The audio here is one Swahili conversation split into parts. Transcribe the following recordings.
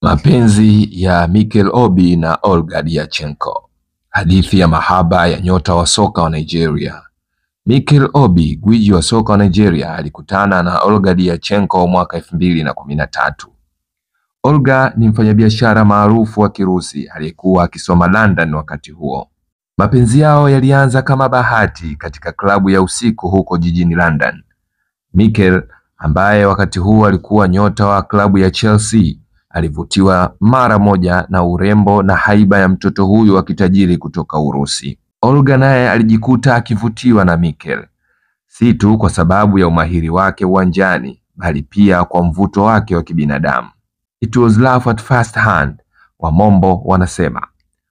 Mapenzi ya Mikel Obi na Olga Diachenko. Hadithi ya mahaba ya nyota wa soka wa Nigeria. Mikel Obi, gwiji wa soka wa Nigeria, alikutana na Olga Diachenko mwaka 2013. Olga ni mfanyabiashara maarufu wa Kirusi aliyekuwa akisoma London wakati huo. Mapenzi yao yalianza kama bahati katika klabu ya usiku huko jijini London. Mikel, ambaye wakati huo alikuwa nyota wa klabu ya Chelsea, alivutiwa mara moja na urembo na haiba ya mtoto huyu wa kitajiri kutoka Urusi. Olga naye alijikuta akivutiwa na Mikel, si tu kwa sababu ya umahiri wake uwanjani, bali pia kwa mvuto wake wa kibinadamu. It was love at first hand, Wamombo wanasema.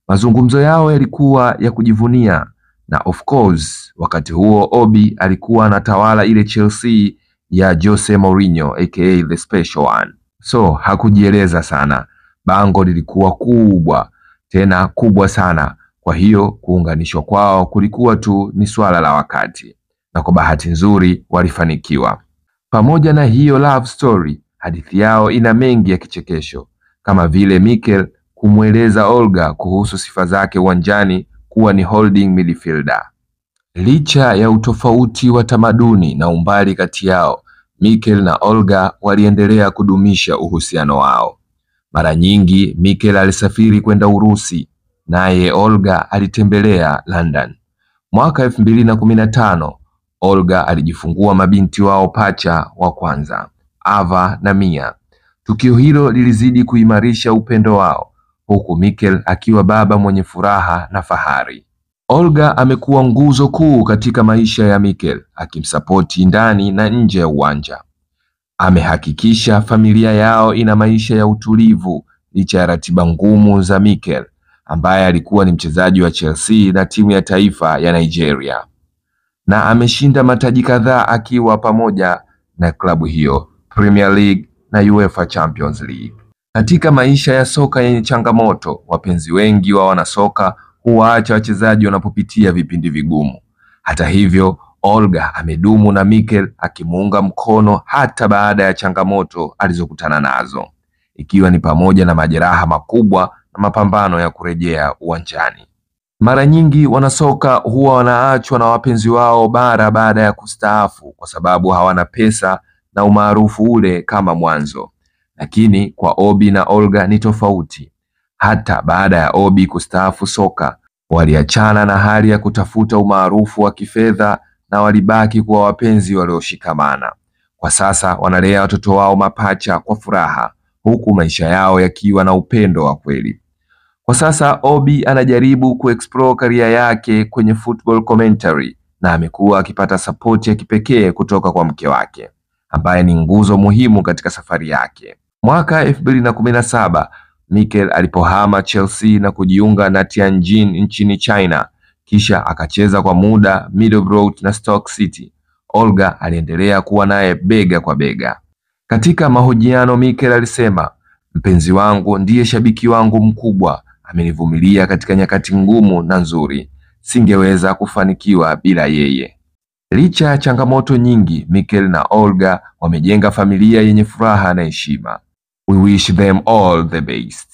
Mazungumzo yao yalikuwa ya kujivunia, na of course wakati huo Obi alikuwa anatawala ile Chelsea ya Jose Mourinho aka the special one. So hakujieleza sana. Bango lilikuwa kubwa, tena kubwa sana. Kwa hiyo kuunganishwa kwao kulikuwa tu ni swala la wakati, na kwa bahati nzuri walifanikiwa. Pamoja na hiyo love story, hadithi yao ina mengi ya kichekesho, kama vile Mikel kumweleza Olga kuhusu sifa zake uwanjani kuwa ni holding midfielder. Licha ya utofauti wa tamaduni na umbali kati yao, Mikel na Olga waliendelea kudumisha uhusiano wao. Mara nyingi Mikel alisafiri kwenda Urusi, naye Olga alitembelea London. Mwaka 2015, Olga alijifungua mabinti wao pacha wa kwanza, Ava na Mia. Tukio hilo lilizidi kuimarisha upendo wao, huku Mikel akiwa baba mwenye furaha na fahari. Olga amekuwa nguzo kuu katika maisha ya Mikel, akimsapoti ndani na nje ya uwanja. Amehakikisha familia yao ina maisha ya utulivu licha ya ratiba ngumu za Mikel, ambaye alikuwa ni mchezaji wa Chelsea na timu ya taifa ya Nigeria, na ameshinda mataji kadhaa akiwa pamoja na klabu hiyo, Premier League na UEFA Champions League. Katika maisha ya soka yenye changamoto, wapenzi wengi wa wanasoka huwaacha wachezaji wanapopitia vipindi vigumu. Hata hivyo, Olga amedumu na Mikel, akimuunga mkono hata baada ya changamoto alizokutana nazo, ikiwa ni pamoja na majeraha makubwa na mapambano ya kurejea uwanjani. Mara nyingi wanasoka huwa wanaachwa na wapenzi wao baada ya kustaafu kwa sababu hawana pesa na umaarufu ule kama mwanzo. Lakini kwa Obi na Olga ni tofauti. Hata baada ya Obi kustaafu soka, waliachana na hali ya kutafuta umaarufu wa kifedha na walibaki kuwa wapenzi walioshikamana. Kwa sasa wanalea watoto wao mapacha kwa furaha, huku maisha yao yakiwa na upendo wa kweli. Kwa sasa Obi anajaribu kuexplore career yake kwenye football commentary, na amekuwa akipata support ya kipekee kutoka kwa mke wake, ambaye ni nguzo muhimu katika safari yake. Mwaka 2017, Mikel alipohama Chelsea na kujiunga na Tianjin nchini China, kisha akacheza kwa muda Middlesbrough na Stoke City. Olga aliendelea kuwa naye bega kwa bega. Katika mahojiano, Mikel alisema, "Mpenzi wangu ndiye shabiki wangu mkubwa, amenivumilia katika nyakati ngumu na nzuri. Singeweza kufanikiwa bila yeye." Licha ya changamoto nyingi, Mikel na Olga wamejenga familia yenye furaha na heshima. We wish them all the best.